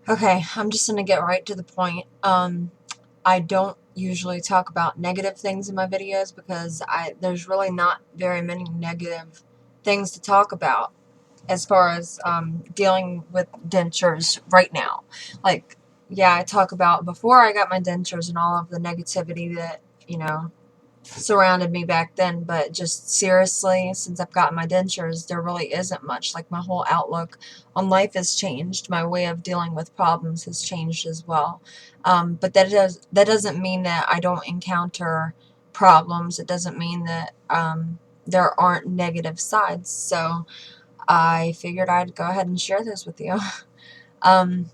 Okay, I'm just gonna get right to the point. I don't usually talk about negative things in my videos because there's really not very many negative things to talk about as far as dealing with dentures right now. Like, yeah, I talk about before I got my dentures and all of the negativity that, surrounded me back then, but just seriously, since I've gotten my dentures, there really isn't much. Like, my whole outlook on life has changed. My way of dealing with problems has changed as well. But that doesn't mean that I don't encounter problems. It doesn't mean that there aren't negative sides. So I figured I'd go ahead and share this with you. um,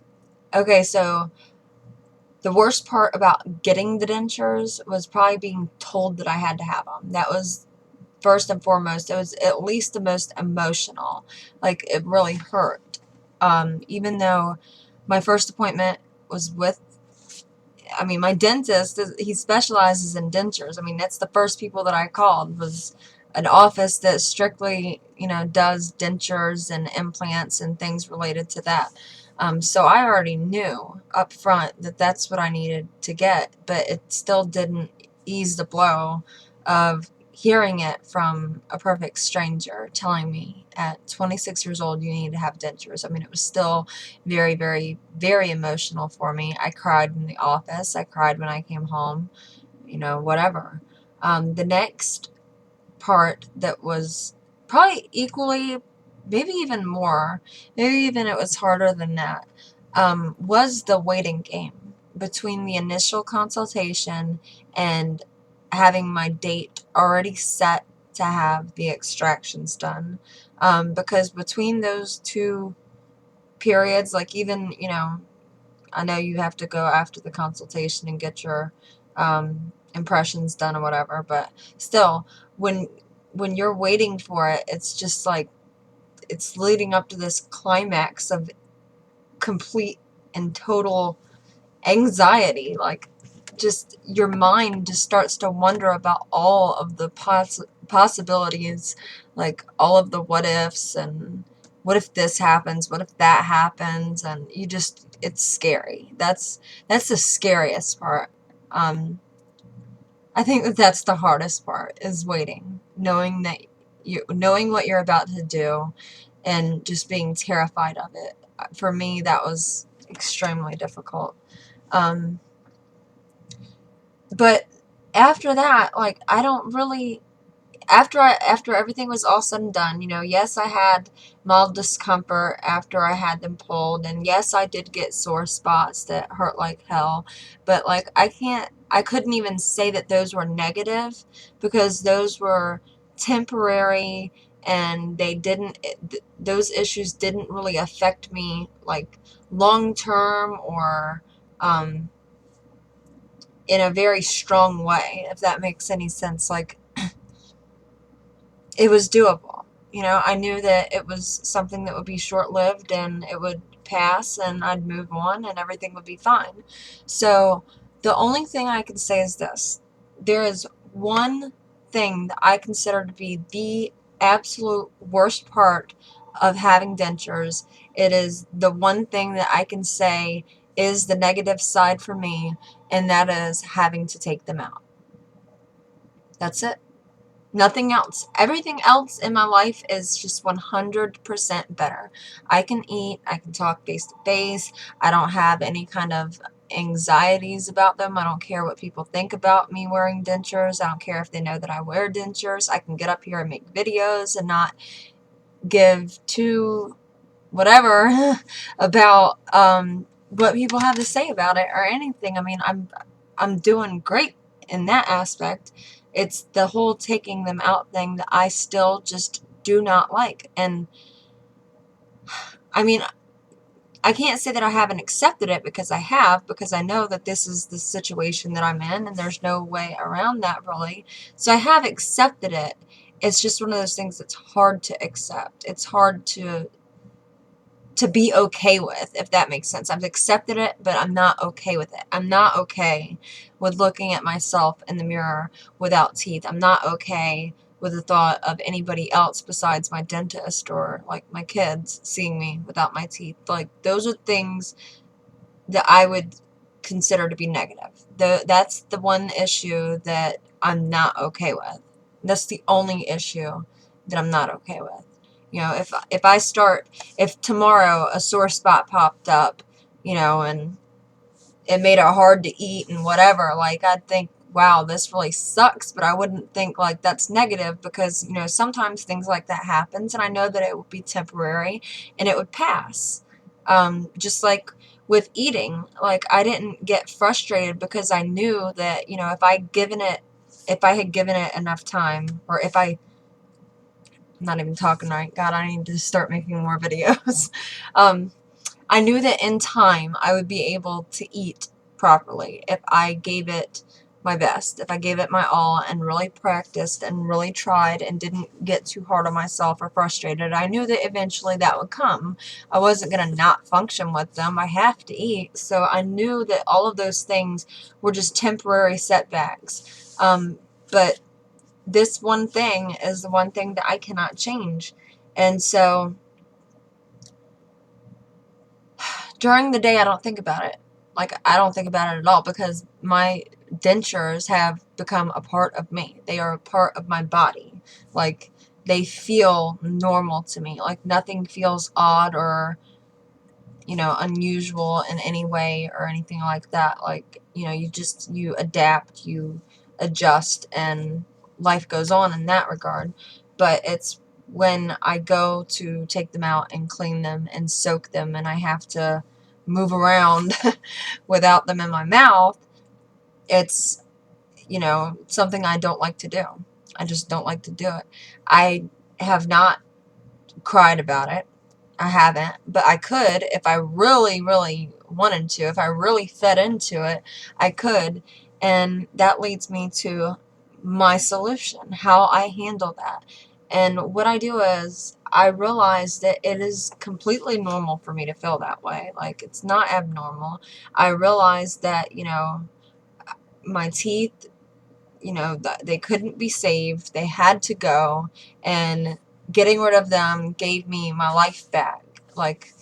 okay, so the worst part about getting the dentures was probably being told that I had to have them. That was first and foremost. It was at least the most emotional. Like, it really hurt. Even though my first appointment was with, my dentist, he specializes in dentures. That's the first people that I called, was an office that strictly, does dentures and implants and things related to that. So I already knew up front that that's what I needed to get, but it still didn't ease the blow of hearing it from a perfect stranger telling me at 26 years old you need to have dentures. It was still very, very, very emotional for me. I cried in the office. I cried when I came home, whatever. The next part that was probably equally, maybe even more, maybe even it was harder than that, was the waiting game between the initial consultation and having my date already set to have the extractions done. Because between those two periods, like, even, I know you have to go after the consultation and get your impressions done or whatever, but still, when you're waiting for it, it's just like it's leading up to this climax of complete and total anxiety. Like, just your mind just starts to wonder about all of the possibilities, like all of the what ifs, and what if this happens, what if that happens, and it's scary. That's the scariest part. I think that that's the hardest part, is waiting, knowing what you're about to do, and just being terrified of it. For me, that was extremely difficult. Um, but after that, like, I don't really, after everything was all said and done, yes, I had mild discomfort after I had them pulled, and yes, I did get sore spots that hurt like hell, but, like, I couldn't even say that those were negative, because those were temporary, and those issues didn't really affect me, like, long term, or um, in a very strong way, if that makes any sense. Like, it was doable. I knew that it was something that would be short-lived, and it would pass, and I'd move on, and everything would be fine. So the only thing I can say is this. There is one thing that I consider to be the absolute worst part of having dentures. It is the one thing that I can say is the negative side for me, and that is having to take them out. That's it. Nothing else. Everything else in my life is just 100% better. I can eat. I can talk face to face. I don't have any kind of anxieties about them. I don't care what people think about me wearing dentures. I don't care if they know that I wear dentures. I can get up here and make videos and not give two whatever about what people have to say about it or anything. I'm doing great in that aspect. It's the whole taking them out thing that I still just do not like. And I mean, I can't say that I haven't accepted it, because I have, because I know that this is the situation that I'm in, and there's no way around that, really. So I have accepted it. It's just one of those things that's hard to accept. It's hard to be okay with, if that makes sense. I've accepted it, but I'm not okay with it. I'm not okay with looking at myself in the mirror without teeth. I'm not okay with the thought of anybody else besides my dentist, or, like, my kids seeing me without my teeth. Like, those are things that I would consider to be negative. That's the one issue that I'm not okay with. That's the only issue that I'm not okay with. You know, if tomorrow a sore spot popped up, you know, and it made it hard to eat and whatever, like, I'd think, wow, this really sucks, but I wouldn't think like that's negative, because, you know, sometimes things like that happens, and I know that it would be temporary and it would pass. Just like with eating, like, I didn't get frustrated because I knew that, you know, if I had given it enough time, or if I'm not even talking right, God, I need to start making more videos. I knew that in time I would be able to eat properly if I gave it my best, if I gave it my all and really practiced and really tried and didn't get too hard on myself or frustrated. I knew that eventually that would come. I wasn't going to not function with them. I have to eat. So I knew that all of those things were just temporary setbacks. But this one thing is the one thing that I cannot change. And so during the day, I don't think about it. Like, I don't think about it at all, because my dentures have become a part of me. They are a part of my body. Like, they feel normal to me. Like, nothing feels odd or, you know, unusual in any way or anything like that. Like, you know, you adapt, you adjust, and life goes on in that regard. But it's when I go to take them out and clean them and soak them, and I have to move around without them in my mouth, it's, you know, something I don't like to do. I just don't like to do it. I have not cried about it. I haven't, but I could if I really, really wanted to. If I really fed into it, I could. And that leads me to my solution, how I handle that. And what I do is I realize that it is completely normal for me to feel that way. Like, it's not abnormal. I realize that, you know, my teeth, you know, they couldn't be saved. They had to go, and getting rid of them gave me my life back. Like,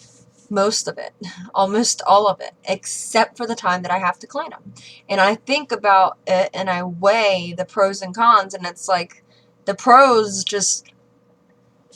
most of it, almost all of it, except for the time that I have to clean them. And I think about it and I weigh the pros and cons, and it's like the pros just,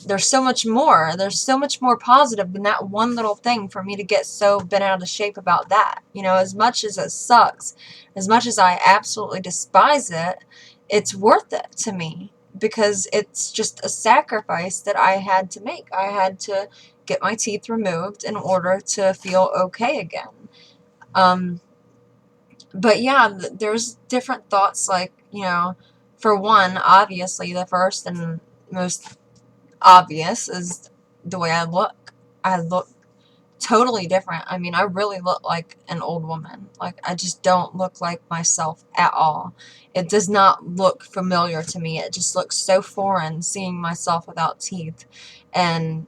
there's so much more. There's so much more positive than that one little thing for me to get so bent out of shape about that. You know, as much as it sucks, as much as I absolutely despise it, it's worth it to me, because it's just a sacrifice that I had to make. I had to get my teeth removed in order to feel okay again. But yeah, there's different thoughts, like, you know, for one, obviously the first and most obvious is the way I look. I look totally different. I mean, I really look like an old woman. Like, I just don't look like myself at all. It does not look familiar to me. It just looks so foreign seeing myself without teeth. And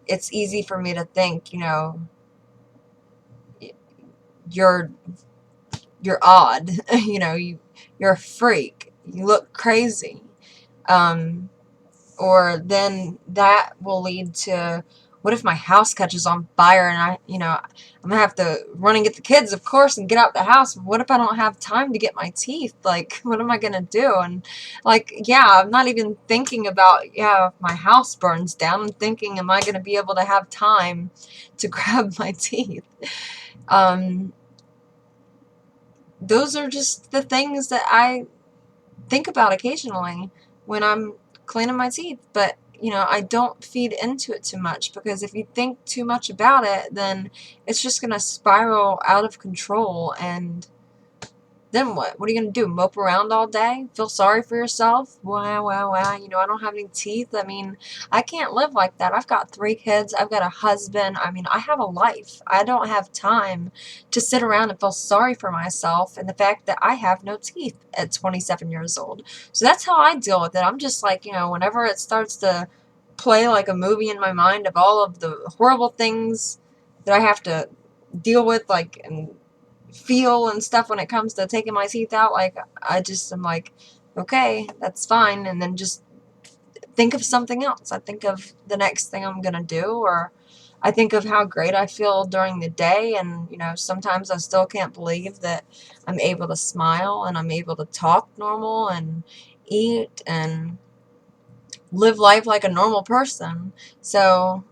it's easy for me to think, you know, you're odd. You know, you're a freak. You look crazy. Or then that will lead to, what if my house catches on fire and you know, I'm gonna have to run and get the kids, of course, and get out the house. What if I don't have time to get my teeth? Like, what am I gonna do? And, like, yeah, I'm not even thinking about, yeah, if my house burns down. I'm thinking, am I gonna be able to have time to grab my teeth? Those are just the things that I think about occasionally when I'm cleaning my teeth. But, you know, I don't feed into it too much, because if you think too much about it, then it's just going to spiral out of control. And then what? What are you going to do? Mope around all day? Feel sorry for yourself? Wow, wow, wow. You know, I don't have any teeth. I mean, I can't live like that. I've got 3 kids. I've got a husband. I mean, I have a life. I don't have time to sit around and feel sorry for myself and the fact that I have no teeth at 27 years old. So that's how I deal with it. I'm just like, you know, whenever it starts to play like a movie in my mind of all of the horrible things that I have to deal with, like, and feel and stuff when it comes to taking my teeth out, like, I'm like, okay, that's fine, and then just think of something else. I think of the next thing I'm gonna do, or I think of how great I feel during the day, and, you know, sometimes I still can't believe that I'm able to smile and I'm able to talk normal and eat and live life like a normal person. So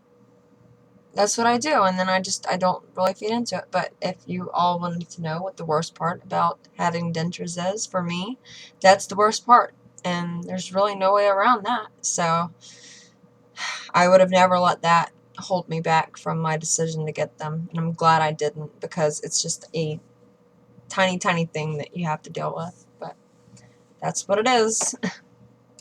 that's what I do, and then I don't really feed into it. But if you all wanted to know what the worst part about having dentures is, for me, that's the worst part, and there's really no way around that. So I would have never let that hold me back from my decision to get them, and I'm glad I didn't, because it's just a tiny, tiny thing that you have to deal with, but that's what it is.